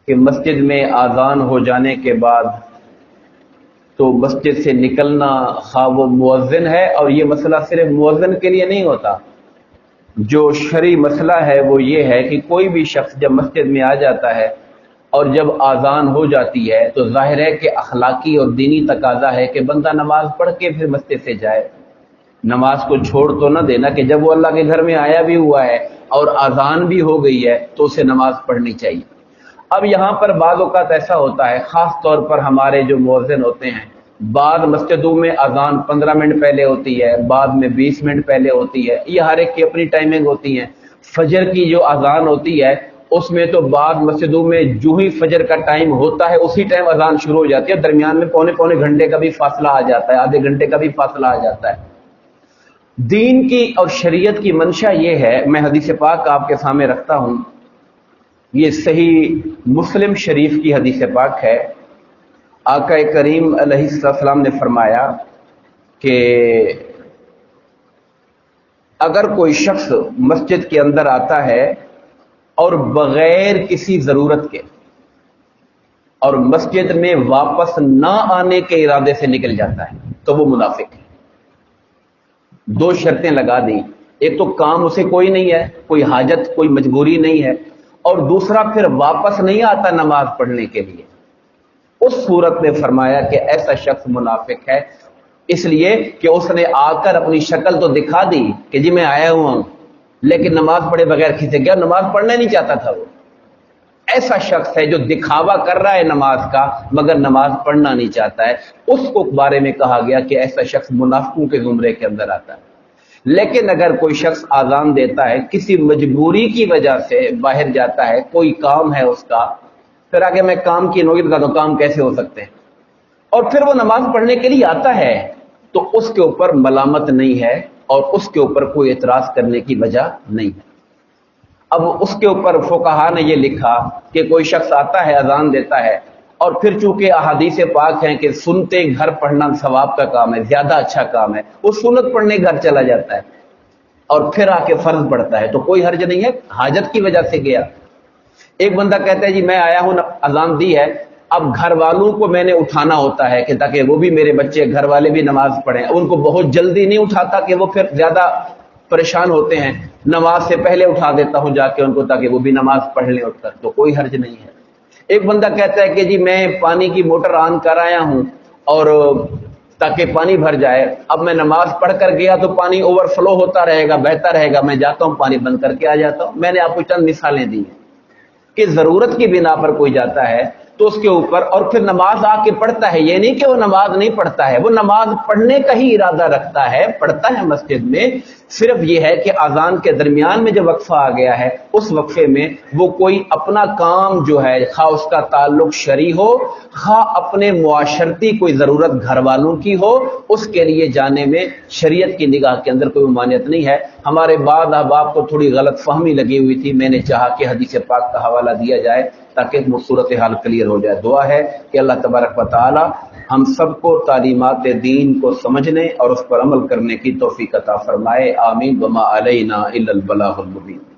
کہ مسجد میں آذان ہو جانے کے بعد تو مسجد سے نکلنا، خواہ وہ مؤذن ہے، اور یہ مسئلہ صرف مؤذن کے لیے نہیں ہوتا، جو شرعی مسئلہ ہے وہ یہ ہے کہ کوئی بھی شخص جب مسجد میں آ جاتا ہے اور جب آذان ہو جاتی ہے تو ظاہر ہے کہ اخلاقی اور دینی تقاضا ہے کہ بندہ نماز پڑھ کے پھر مسجد سے جائے، نماز کو چھوڑ تو نہ دینا کہ جب وہ اللہ کے گھر میں آیا بھی ہوا ہے اور آذان بھی ہو گئی ہے تو اسے نماز پڑھنی چاہیے۔ اب یہاں پر بعض اوقات ایسا ہوتا ہے، خاص طور پر ہمارے جو مؤذن ہوتے ہیں، بعض مسجدوں میں اذان 15 منٹ پہلے ہوتی ہے، بعد میں 20 منٹ پہلے ہوتی ہے، یہ ہر ایک کی اپنی ٹائمنگ ہوتی ہے۔ فجر کی جو اذان ہوتی ہے اس میں تو بعض مسجدوں میں جو ہی فجر کا ٹائم ہوتا ہے اسی ٹائم اذان شروع ہو جاتی ہے، درمیان میں پونے گھنٹے کا بھی فاصلہ آ جاتا ہے، آدھے گھنٹے کا بھی فاصلہ آ جاتا ہے۔ دین کی اور شریعت کی منشا یہ ہے، میں حدیث پاک آپ کے سامنے رکھتا ہوں، یہ صحیح مسلم شریف کی حدیث پاک ہے۔ آقا کریم علیہ السلام نے فرمایا کہ اگر کوئی شخص مسجد کے اندر آتا ہے اور بغیر کسی ضرورت کے اور مسجد میں واپس نہ آنے کے ارادے سے نکل جاتا ہے تو وہ منافق ہے۔ دو شرطیں لگا دیں، ایک تو کام اسے کوئی نہیں ہے، کوئی حاجت کوئی مجبوری نہیں ہے، اور دوسرا پھر واپس نہیں آتا نماز پڑھنے کے لیے، اس صورت میں فرمایا کہ ایسا شخص منافق ہے، اس لیے کہ اس نے آ کر اپنی شکل تو دکھا دی کہ جی میں آیا ہوا ہوں، لیکن نماز پڑھے بغیر کھسے گیا، نماز پڑھنا نہیں چاہتا تھا۔ وہ ایسا شخص ہے جو دکھاوا کر رہا ہے نماز کا مگر نماز پڑھنا نہیں چاہتا ہے، اس کو بارے میں کہا گیا کہ ایسا شخص منافقوں کے زمرے کے اندر آتا ہے۔ لیکن اگر کوئی شخص آذان دیتا ہے، کسی مجبوری کی وجہ سے باہر جاتا ہے، کوئی کام ہے اس کا، پھر آگے میں کام کی نوعیت کا تو کام کیسے ہو سکتے ہیں، اور پھر وہ نماز پڑھنے کے لیے آتا ہے تو اس کے اوپر ملامت نہیں ہے اور اس کے اوپر کوئی اعتراض کرنے کی وجہ نہیں ہے۔ اب اس کے اوپر فقہا نے یہ لکھا کہ کوئی شخص آتا ہے اذان دیتا ہے اور پھر چونکہ احادیث پاک ہیں کہ سنتے گھر پڑھنا ثواب کا کام ہے، زیادہ اچھا کام ہے، وہ سنت پڑھنے گھر چلا جاتا ہے اور پھر آ کے فرض پڑھتا ہے تو کوئی حرج نہیں ہے، حاجت کی وجہ سے گیا۔ ایک بندہ کہتا ہے جی میں آیا ہوں، اذان دی ہے، اب گھر والوں کو میں نے اٹھانا ہوتا ہے کہ تاکہ وہ بھی، میرے بچے گھر والے بھی نماز پڑھیں، ان کو بہت جلدی نہیں اٹھاتا کہ وہ پھر زیادہ پریشان ہوتے ہیں، نماز سے پہلے اٹھا دیتا ہوں جا کے ان کو تاکہ وہ بھی نماز پڑھ لیں اٹھ کر، تو کوئی حرج نہیں ہے۔ ایک بندہ کہتا ہے کہ جی میں پانی کی موٹر آن کر آیا ہوں اور تاکہ پانی بھر جائے، اب میں نماز پڑھ کر گیا تو پانی اوور فلو ہوتا رہے گا، بہتا رہے گا، میں جاتا ہوں پانی بند کر کے آ جاتا ہوں۔ میں نے آپ کو چند مثالیں دی ہیں کہ ضرورت کی بنا پر کوئی جاتا ہے تو اس کے اوپر، اور پھر نماز آ کے پڑھتا ہے، یہ نہیں کہ وہ نماز نہیں پڑھتا ہے، وہ نماز پڑھنے کا ہی ارادہ رکھتا ہے، پڑھتا ہے مسجد میں، صرف یہ ہے کہ اذان کے درمیان میں جو وقفہ آ گیا ہے اس وقفے میں وہ کوئی اپنا کام جو ہے، خواہ اس کا تعلق شرعی ہو، خواہ اپنے معاشرتی کوئی ضرورت گھر والوں کی ہو، اس کے لیے جانے میں شریعت کی نگاہ کے اندر کوئی ممانعت نہیں ہے۔ ہمارے بعض احباب کو تھوڑی غلط فہمی لگی ہوئی تھی، میں نے چاہا کہ حدیث پاک کا حوالہ دیا جائے تاکہ صورتحال کلیئر ہو جائے۔ دعا ہے کہ اللہ تبارک و تعالی ہم سب کو تعلیمات دین کو سمجھنے اور اس پر عمل کرنے کی توفیق عطا فرمائے، آمین۔ وما علینا الا البلاغ المبین۔